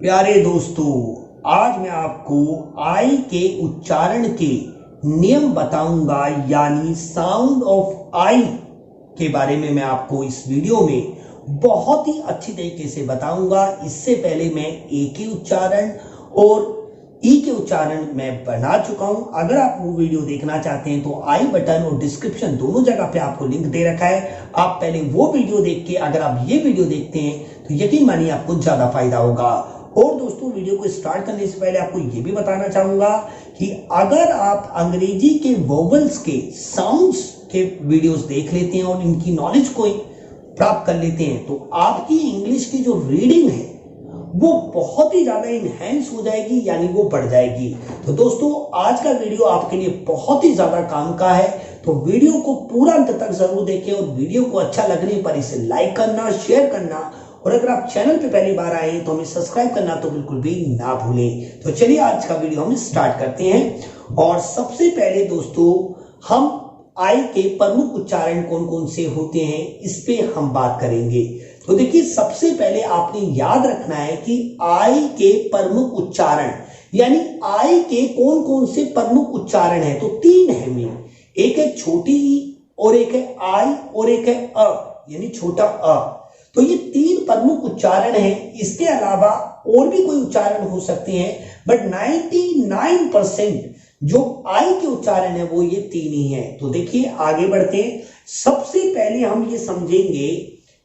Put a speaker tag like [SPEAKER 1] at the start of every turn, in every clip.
[SPEAKER 1] प्यारे दोस्तों, आज मैं आपको आई के उच्चारण के नियम बताऊंगा, यानी साउंड ऑफ आई के बारे में मैं आपको इस वीडियो में बहुत ही अच्छी तरीके से बताऊंगा। इससे पहले मैं ए के उच्चारण और ई के उच्चारण मैं बना चुका हूं। अगर आप वो वीडियो देखना चाहते हैं तो आई बटन और डिस्क्रिप्शन दोनों जगह पे आपको लिंक दे रखा है। आप पहले वो वीडियो देख के अगर आप ये वीडियो देखते हैं तो यकीन मानिए आपको ज्यादा फायदा होगा। और दोस्तों, वीडियो को स्टार्ट करने से पहले आपको ये भी बताना चाहूंगा कि अगर आप अंग्रेजी के वोवेल्स के साउंड्स के वीडियोस देख लेते हैं और इनकी नॉलेज को प्राप्त कर लेते हैं तो आपकी इंग्लिश की जो रीडिंग है वो बहुत ही ज्यादा इनहेंस हो जाएगी, यानी वो बढ़ जाएगी। तो दोस्तों, आज का वीडियो आपके लिए बहुत ही ज्यादा काम का है, तो वीडियो को पूरा अंत तक जरूर देखें और वीडियो को अच्छा लगने पर इसे लाइक करना, शेयर करना, और अगर आप चैनल पे पहली बार आए तो हमें सब्सक्राइब करना तो बिल्कुल भी ना भूलें। तो चलिए आज का वीडियो हम स्टार्ट करते हैं। और सबसे पहले दोस्तों, हम आई के प्रमुख उच्चारण कौन कौन से होते हैं इस पे हम बात करेंगे। तो देखिए, सबसे पहले आपने याद रखना है कि आई के प्रमुख उच्चारण, यानी आई के कौन कौन से प्रमुख उच्चारण है, तो तीन है मेन। एक है छोटी ई और एक है आई और एक है अ, यानी छोटा अ। तो ये तीन प्रमुख उच्चारण हैं। इसके अलावा और भी कोई उच्चारण हो सकते हैं, बट 99% जो आई के उच्चारण है वो ये तीन ही है। तो देखिए, आगे बढ़ते हैं। सबसे पहले हम ये समझेंगे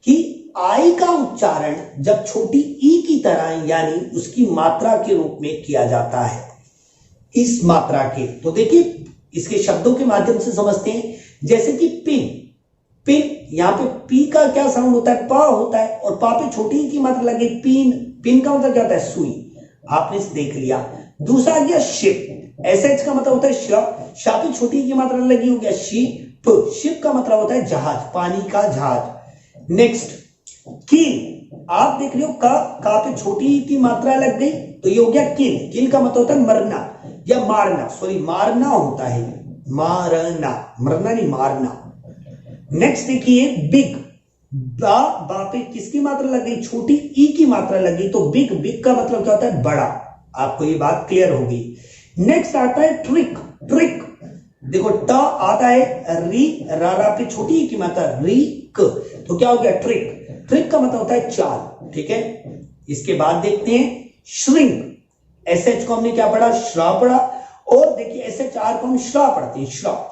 [SPEAKER 1] कि आई का उच्चारण जब छोटी ई की तरह, यानी उसकी मात्रा के रूप में किया जाता है, इस मात्रा के। तो देखिए, इसके शब्दों के माध्यम से समझते हैं। जैसे कि पिन, पिन, यहां पे पी का क्या साउंड होता है, पा होता है, और पा पे छोटी ई की मात्रा लगे पिन। पिन का मतलब क्या होता है, सुई। आपने देख लिया। दूसरा आ गया शिप, एसएच का मतलब होता है श, शा पे छोटी की मात्रा लगी हो गया शिप। शिप का मतलब होता है जहाज, पानी का जहाज। नेक्स्ट कील, आप देख रहे हो का पे छोटी की मात्रा लग गई तो ये हो गया कील। कील का मतलब होता है मरना या मारना, सॉरी मारना होता है, मारना, मरना नहीं, मारना। नेक्स्ट देखिए बिग, बा पे किसकी मात्रा लग गई, छोटी ई की मात्रा लगी तो बिग। बिग का मतलब क्या होता है, बड़ा। आपको ये बात क्लियर होगी। नेक्स्ट आता है ट्रिक, ट्रिक। देखो, ट आता है री, रा पे छोटी ई की मात्रा री क, तो क्या हो गया ट्रिक। ट्रिक का मतलब होता है चाल, ठीक है। इसके बाद देखते हैं श्रिंक, एसएच को हमने क्या पढ़ा, श्रा पढ़ा। और देखिए एसएच आर को हम श्रा पढ़ते हैं, श्रा,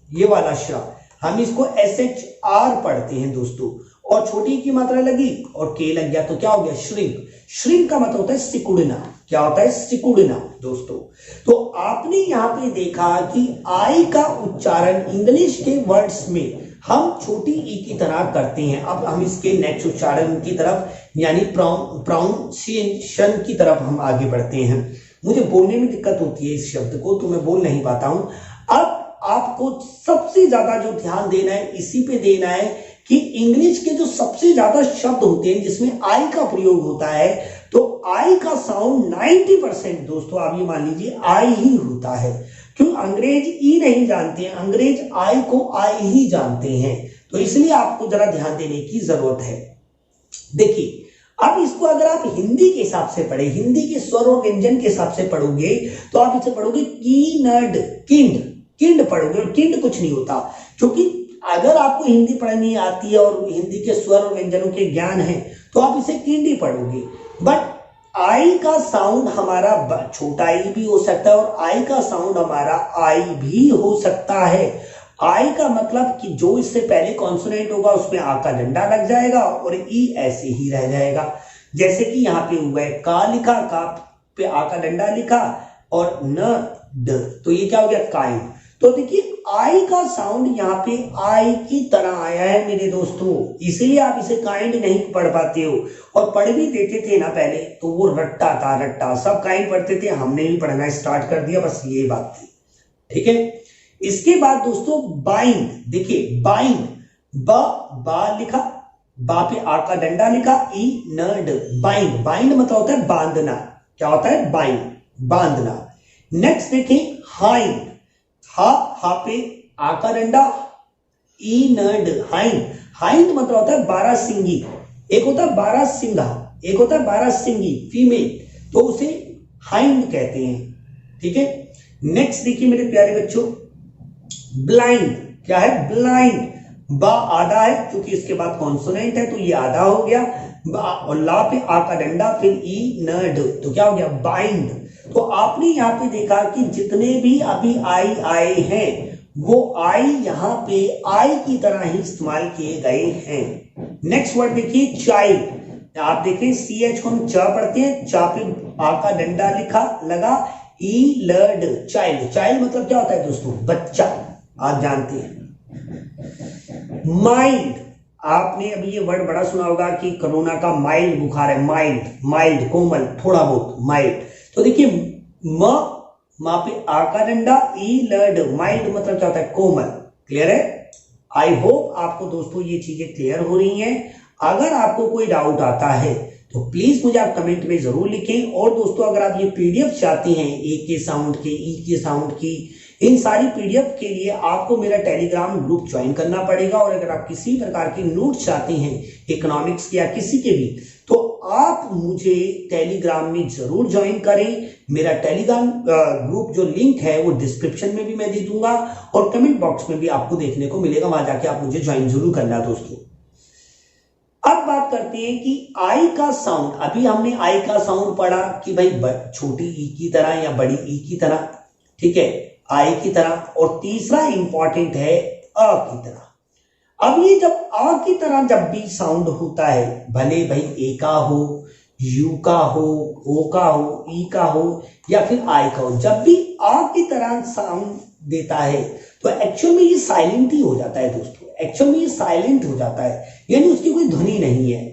[SPEAKER 1] ये वाला श्रा, हम इसको एसएच आर पढ़ते हैं दोस्तों। और छोटी की मात्रा लगी और के लग गया तो क्या हो गया श्रिंक। श्रिंक का मतलब होता है सिकुड़ना। क्या होता है, सिकुड़ना दोस्तों। तो आपने यहां पे देखा कि आई का उच्चारण इंग्लिश के वर्ड्स में हम छोटी ई की तरह करते हैं। अब हम इसके नेक्स्ट उच्चारण की तरफ, यानी प्रोनाउंसिएशन की तरफ हम आगे बढ़ते हैं। मुझे बोलने में दिक्कत होती है इस शब्द को, तो मैं बोल नहीं पाता हूं। अब आपको सबसे ज्यादा जो ध्यान देना है इसी पे देना है कि इंग्लिश के जो सबसे ज्यादा शब्द होते हैं जिसमें आई का प्रयोग होता है, तो आई का साउंड 90% दोस्तों आप ये मान लीजिए आई ही होता है। क्यों, अंग्रेज ई नहीं जानते हैं, अंग्रेज आई को आई ही जानते हैं। तो इसलिए आपको जरा ध्यान देने की जरूरत है। देखिए, अब इसको अगर आप हिंदी के हिसाब से पढ़े, हिंदी के स्वर और व्यंजन के हिसाब से पढ़ोगे तो आप इसे पढ़ोगे कीनड, किंड, किंड पढ़ोगे। और किंड कुछ नहीं होता, क्योंकि अगर आपको हिंदी पढ़नी आती है और हिंदी के स्वर और व्यंजनों के ज्ञान है तो आप इसे किंड ही पढ़ोगे। बट आई का साउंड हमारा छोटा आई भी हो सकता है और आई का साउंड हमारा आई भी हो सकता है। आई का मतलब कि जो इससे पहले कॉन्सोनेंट होगा उसमें आ का डंडा लग जाएगा और ई ऐसे ही रह जाएगा। जैसे कि यहाँ पे हुआ है का लिखा, का पे आ का डंडा लिखा और न ड, तो ये क्या हो गया काइंड। तो देखिए, आई का साउंड यहाँ पे आई की तरह आया है मेरे दोस्तों, इसलिए आप इसे काइंड नहीं पढ़ पाते हो। और पढ़ भी देते थे ना पहले तो वो रट्टा था, रट्टा, सब काइंड पढ़ते थे, हमने भी पढ़ना स्टार्ट कर दिया, बस ये बात थी, ठीक है। इसके बाद दोस्तों बाइंड, देखिए बाइंड, बा लिखा, बा पे आ का डंडा लिखा, ई न ड, बाइंड। बाइंड मतलब होता है बांधना। क्या होता है, बाइंड, बांधना। नेक्स्ट देखिए हाइंड, हा पे आ का डंडा, ई न ड, हाइंड। हाइंड मतलब होता है 12 सिंगी। एक होता है 12 सिंगा, एक होता है 12 सिंगी फीमेल। तो उसे हाइंड कहते हैं। ठीक है, नेक्स्ट देखिए मेरे प्यारे बच्चों, ब्लाइंड क्या है, ब्लाइंड, बा आधा है क्योंकि इसके बाद कॉन्सोनेंट है तो ये आधा हो गया, बा और ला पे आ का डंडा, फिर ई न ड, तो क्या हो गया, बाइंड। तो आपने यहाँ पे देखा कि जितने भी अभी आई आए हैं वो आई यहाँ पे आई की तरह ही इस्तेमाल किए गए हैं। नेक्स्ट वर्ड देखिए, चाइल्ड। आप देखें सी एच को हम च पढ़ते हैं, चा पे आ का डंडा लिखा लगा, ई लर्ड, चाइल्ड। चाइल्ड मतलब क्या होता है दोस्तों, बच्चा, आप जानते हैं। माइल्ड, आपने अभी ये वर्ड बड़ा सुना होगा कि कोरोना का माइल्ड बुखार है, माइल्ड, माइल्ड कोमल, थोड़ा बहुत माइल्ड। तो देखिए माँ पे आ का डंडा, ई लर्ड, माइल्ड मतलब क्या होता है, कोमल। क्लियर है? आई होप आपको दोस्तों ये चीजें क्लियर हो रही हैं। अगर आपको कोई डाउट आता है तो प्लीज मुझे आप कमेंट में जरूर लिखें। और दोस्तों अगर आप ये पीडीएफ चाहते हैं ए के साउंड के, ई के साउंड की, इन सारी पीडीएफ के लिए आपको मेरा टेलीग्राम ग्रुप ज्वाइन करना पड़ेगा। और अगर आप किसी प्रकार के नोट्स चाहते हैं इकोनॉमिक्स के या किसी के भी, तो आप मुझे टेलीग्राम में जरूर ज्वाइन करें। मेरा टेलीग्राम ग्रुप जो लिंक है वो डिस्क्रिप्शन में भी मैं दे दूंगा और कमेंट बॉक्स में भी आपको देखने को मिलेगा, वहां जाके आप मुझे ज्वाइन जरूर करना दोस्तों। अब बात करते हैं कि आई का साउंड। अभी हमने आई का साउंड पढ़ा कि भाई छोटी ई की तरह या बड़ी ई की तरह, ठीक है, आई की तरह। और तीसरा इंपॉर्टेंट है अ की तरह। अब ये जब आ की तरह जब भी साउंड होता है, भले भाई ए का हो, यू का हो, ओ का हो, ई का हो या फिर आई का हो, जब भी आ की तरह साउंड देता है तो एक्चुअल में ये साइलेंट ही हो जाता है दोस्तों। एक्चुअल में ये साइलेंट हो जाता है, यानी उसकी कोई ध्वनि नहीं है।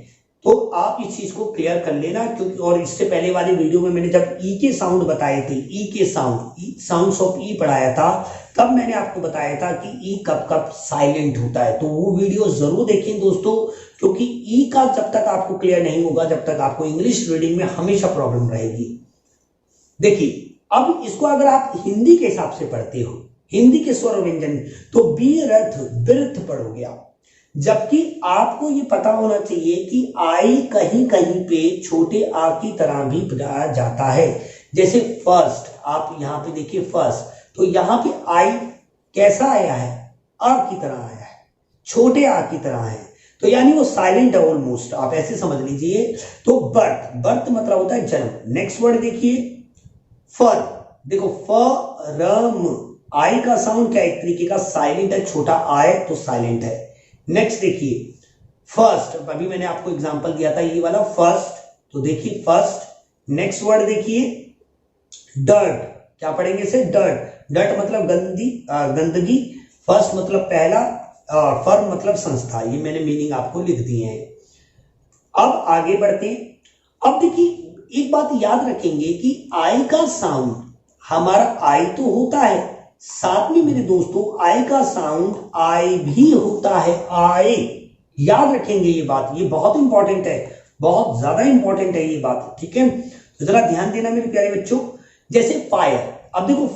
[SPEAKER 1] तो आप इस चीज को क्लियर कर लेना, क्योंकि और इससे पहले वाली वीडियो में मैंने जब ई के साउंड बताए थे, ई के साउंड, साउंड्स ऑफ ई पढ़ाया था, तब मैंने आपको बताया था कि ई कब कब साइलेंट होता है। तो वो वीडियो जरूर देखें दोस्तों, क्योंकि ई का जब तक आपको क्लियर नहीं होगा, जब तक आपको इंग्लिश रीडिंग में हमेशा प्रॉब्लम रहेगी। देखिए अब इसको अगर आप हिंदी के हिसाब से पढ़ते हो, हिंदी के स्वर व्यंजन, तो बीरथ बिरथ पढ़ोगे आप। जबकि आपको ये पता होना चाहिए कि आई कहीं कहीं पे छोटे आ की तरह भी पढ़ाया जाता है। जैसे फर्स्ट, आप यहां पे देखिए फर्स्ट, तो यहां पे आई कैसा आया है, आ की तरह आया है, छोटे आ की तरह है, तो यानी वो साइलेंट है ऑलमोस्ट, आप ऐसे समझ लीजिए। तो बर्थ, बर्थ मतलब होता है जन्म। नेक्स्ट वर्ड देखिए फर, देखो फरम, आई का साउंड क्या एक तरीके का साइलेंट है, छोटा आए तो साइलेंट है। नेक्स्ट देखिए फर्स्ट, अभी मैंने आपको एग्जांपल दिया था ये वाला फर्स्ट, तो देखिए फर्स्ट। नेक्स्ट वर्ड देखिए डर्ट, क्या पढ़ेंगे इसे, डर्ट। डर्ट मतलब गंदगी, फर्स्ट मतलब पहला, फर्म मतलब संस्था। ये मैंने मीनिंग आपको लिख दिए हैं। अब आगे बढ़ते हैं। अब देखिए एक बात याद रखेंगे कि आई का साउंड, हमारा आई तो होता है, साथ में मेरे दोस्तों आई का साउंड आई भी होता है, आई। याद रखेंगे ये बात, ये बहुत इंपॉर्टेंट है, बहुत ज्यादा इंपॉर्टेंट है ये बात, ठीक है। तो जरा ध्यान देना मेरे प्यारे बच्चों। जैसे फायर, अब देखो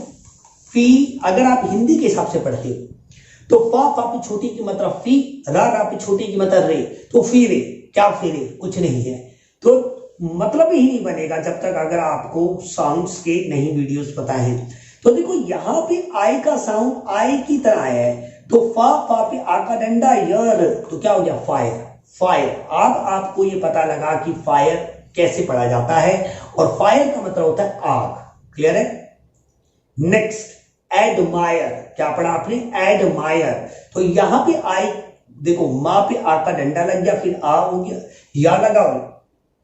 [SPEAKER 1] फी, अगर आप हिंदी के हिसाब से पढ़ते हो तो फा पे छोटी की मतलब फी, रा पे छोटी की मतलब रे, तो फिरे, क्या फिरे, कुछ नहीं है। तो मतलब ही नहीं बनेगा जब तक अगर आपको साउंड्स के नहीं वीडियोस पता है। तो देखो यहां पे आई का साउंड आई की तरह आया है, तो फा पे आ का डंडा यर, तो क्या हो गया फायर, फायर। अब आपको ये पता लगा कि फायर कैसे पढ़ा जाता है, और फायर का मतलब होता है आग। क्लियर है? नेक्स्ट एडमायर, क्या पढ़ा आपने, एडमायर। तो यहां पे आई, देखो मां पे आ का डंडा लग गया, फिर आ हो गया, या लगा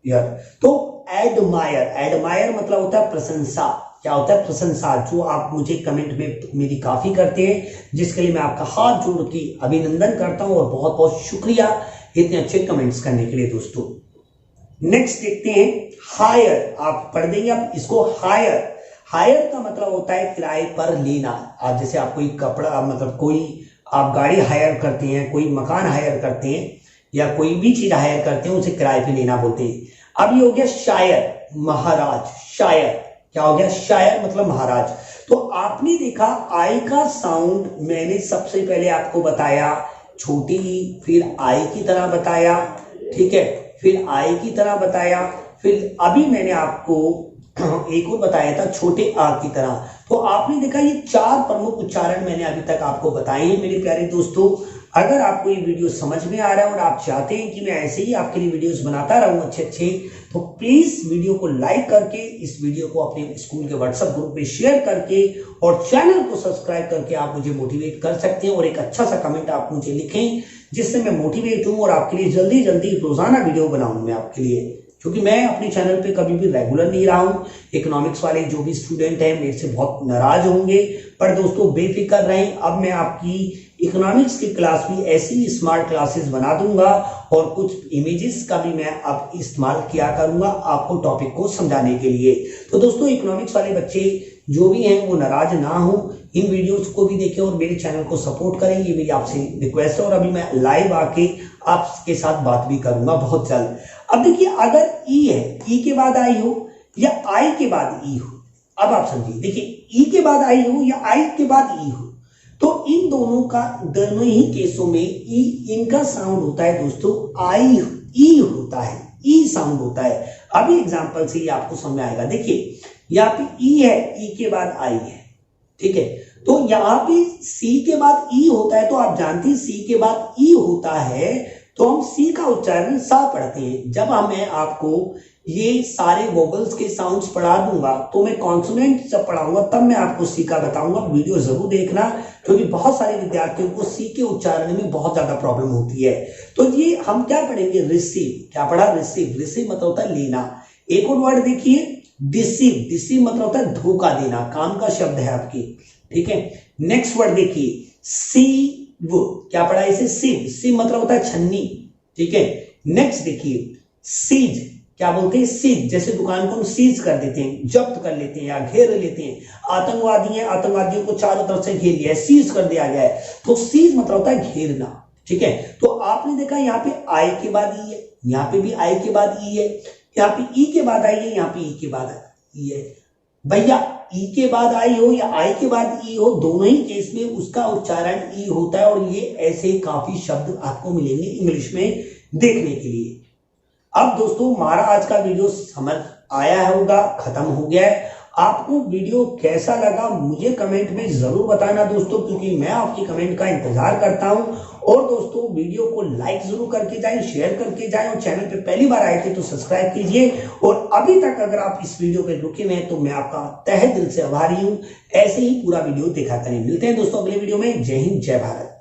[SPEAKER 1] यार, तो एडमायर, एडमायर मतलब होता है प्रशंसा। क्या होता है, प्रशंसा, जो आप मुझे कमेंट में मेरी काफी करते हैं, जिसके लिए मैं आपका हाथ जोड़ के अभिनंदन करता हूं और बहुत बहुत शुक्रिया इतने अच्छे कमेंट्स करने के लिए दोस्तों। नेक्स्ट देखते हैं हायर, आप पढ़ देंगे आप इसको, हायर। हायर का मतलब होता है किराए पर लेना। आप जैसे आप कोई कपड़ा, मतलब कोई आप गाड़ी हायर करते हैं, कोई मकान हायर करते हैं, या कोई भी चीज हायर करते हैं, उसे किराए पे लेना बोलते हैं। अब ये हो गया शायर, महाराज, शायर, क्या हो गया, शायर मतलब महाराज। तो आपने देखा आई का साउंड मैंने सबसे पहले आपको बताया छोटी, फिर आई की तरह बताया, ठीक है, फिर आई की तरह बताया, फिर अभी मैंने आपको एक और बताया था छोटे आ की तरह। तो आपने देखा ये 4 प्रमुख उच्चारण मैंने अभी तक आपको बताए हैं मेरे प्यारे दोस्तों। अगर आपको ये वीडियो समझ में आ रहा है और आप चाहते हैं कि मैं ऐसे ही आपके लिए वीडियोस बनाता रहूं अच्छे, तो प्लीज वीडियो को लाइक करके, इस वीडियो को अपने स्कूल के व्हाट्सएप ग्रुप पे शेयर करके और चैनल को सब्सक्राइब करके आप मुझे मोटिवेट कर सकते हैं। और एक अच्छा सा कमेंट आप मुझे लिखें जिससे मैं मोटिवेट हूं और आपके लिए जल्दी जल्दी रोजाना वीडियो बनाऊं मैं आपके लिए, क्योंकि मैं अपने चैनल पे कभी भी रेगुलर नहीं रहा हूं। इकोनॉमिक्स वाले जो भी स्टूडेंट हैं मेरे से बहुत नाराज होंगे, पर दोस्तों बेफिक्र रहें, अब मैं आपकी इकोनॉमिक्स की क्लास भी ऐसी स्मार्ट क्लासेस बना दूंगा और कुछ इमेजेस का भी मैं अब इस्तेमाल किया करूंगा आपको टॉपिक को समझाने के लिए। तो दोस्तों इकोनॉमिक्स वाले बच्चे जो भी हैं वो नाराज ना हो, इन वीडियोस को भी देखें और मेरे चैनल को सपोर्ट करें, ये मेरी आपसे रिक्वेस्ट है। और अभी मैं लाइव आके आपके साथ बात भी करूंगा बहुत जल्द। अब देखिए, अगर ई है, ई के बाद आई हो या आई के बाद ई हो, अब आप समझिए, देखिए ई के बाद आई हो या आई के बाद ई हो, तो इन दोनों ही केसों में ई, इनका साउंड होता है दोस्तों आई, ई होता है, ई साउंड होता है। अभी एग्जांपल से ये आपको समझ में आएगा। देखिए यहाँ पे ई है, ई के बाद आई है, ठीक है। तो यहाँ पे सी के बाद ई होता है, तो आप जानते हैं सी के बाद ई होता है तो हम सी का उच्चारण सा पढ़ते हैं। जब मैं आपको ये सारे वोगल्स के साउंड्स पढ़ा दूंगा तो मैं कॉन्सोनेंट जब पढ़ाऊंगा तब मैं आपको सी का बताऊंगा। वीडियो जरूर देखना, क्योंकि बहुत सारे विद्यार्थियों को सी के उच्चारण में बहुत ज्यादा प्रॉब्लम होती है। तो ये हम क्या पढ़ेंगे, रिसीव। क्या पढ़ा, रिसीव। रिसीव मतलब होता है लेना। एक और वर्ड देखिए डिसीव। डिसीव मतलब होता है धोखा देना, काम का शब्द है आपकी, ठीक है। नेक्स्ट वर्ड देखिए सीव। क्या पढ़ा इसे, सीव। सीव मतलब होता है छन्नी, ठीक है। नेक्स्ट देखिए सीज। क्या बोलते हैं, सीज। जैसे दुकान को हम सीज कर देते हैं, जब्त कर लेते हैं या घेर लेते हैं। आतंकवादी हैं, आतंकवादियों को चारों तरफ से घेर लिया है, सीज कर दिया गया है, तो सीज मतलब होता है घेरना, ठीक है। तो आपने देखा यहाँ पे आई के बाद ई है, यहाँ पे भी आई के बाद ई है, यहाँ पे ई के बाद आई है, यहाँ पे ई के बाद ई है। भैया ई के बाद आई हो या आई के बाद ई हो, दोनों ही केस में उसका उच्चारण ई होता है। और ये ऐसे काफी शब्द आपको मिलेंगे इंग्लिश में देखने के लिए। अब दोस्तों हमारा आज का वीडियो समझ आया होगा, खत्म हो गया है। आपको वीडियो कैसा लगा मुझे कमेंट में जरूर बताना दोस्तों, क्योंकि मैं आपकी कमेंट का इंतजार करता हूं। और दोस्तों वीडियो को लाइक जरूर करके जाएं, शेयर करके जाएं, और चैनल पे पहली बार आए थे तो सब्सक्राइब कीजिए। और अभी तक अगर आप इस वीडियो पे रुके हुए हैं तो मैं आपका तहे दिल से आभारी हूं। ऐसे ही पूरा वीडियो देखा करें। मिलते हैं दोस्तों अगले वीडियो में। जय हिंद, जय भारत।